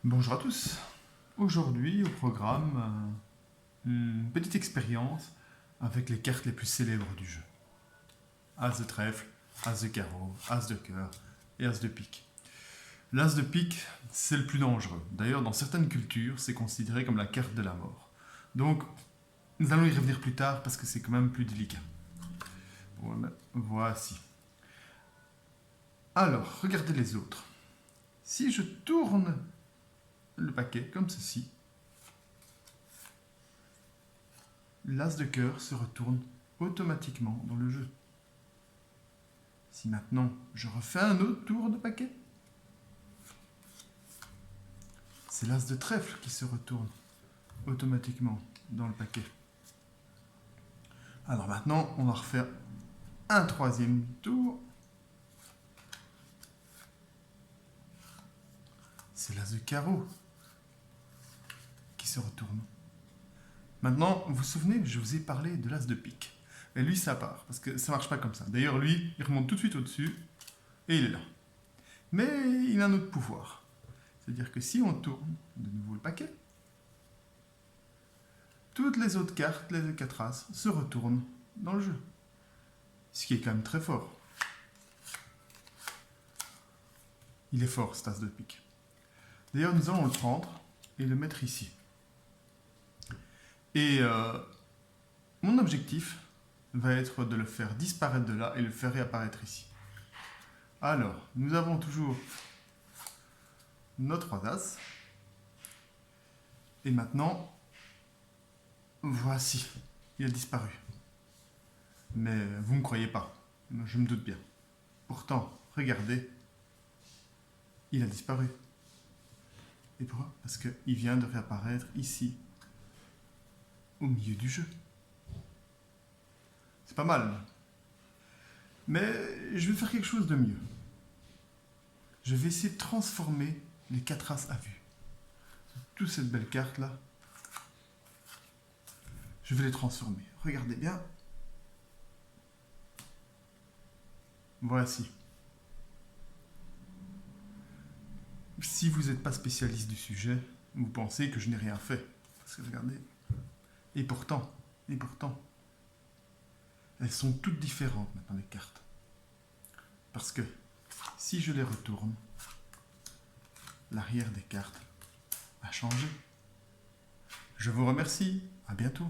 Bonjour à tous. Aujourd'hui au programme, une petite expérience avec les cartes les plus célèbres du jeu. As de trèfle, As de carreau, As de cœur et As de pique. L'As de pique, c'est le plus dangereux. D'ailleurs, dans certaines cultures, c'est considéré comme la carte de la mort. Donc, nous allons y revenir plus tard parce que c'est quand même plus délicat. Voilà, voici. Alors, regardez les autres. Si je tourne le paquet comme ceci, l'As de cœur se retourne automatiquement dans le jeu. Si maintenant je refais un autre tour de paquet, c'est l'As de trèfle qui se retourne automatiquement dans le paquet. Alors maintenant, on va refaire un troisième tour. C'est l'As de carreau qui se retourne. Maintenant, vous vous souvenez, je vous ai parlé de l'As de pique. Et lui, ça part, parce que ça marche pas comme ça. D'ailleurs, lui, il remonte tout de suite au-dessus, et il est là. Mais il a un autre pouvoir. C'est-à-dire que si on tourne de nouveau le paquet, toutes les autres cartes, les 4 As, se retournent dans le jeu. Ce qui est quand même très fort. Il est fort, cet As de pique. D'ailleurs, nous allons le prendre et le mettre ici. Et mon objectif va être de le faire disparaître de là et le faire réapparaître ici. Alors, nous avons toujours nos 3 As. Et maintenant, voici, il a disparu. Mais vous ne me croyez pas, je me doute bien. Pourtant, regardez, il a disparu. Et pourquoi? Parce qu'il vient de réapparaître ici, au milieu du jeu. C'est pas mal. Mais je vais faire quelque chose de mieux. Je vais essayer de transformer les 4 As à vue. Toute cette belle carte là, je vais les transformer. Regardez bien. Voici. Si vous n'êtes pas spécialiste du sujet, vous pensez que je n'ai rien fait. Parce que regardez. Et pourtant, elles sont toutes différentes maintenant les cartes. Parce que si je les retourne, l'arrière des cartes a changé. Je vous remercie. À bientôt.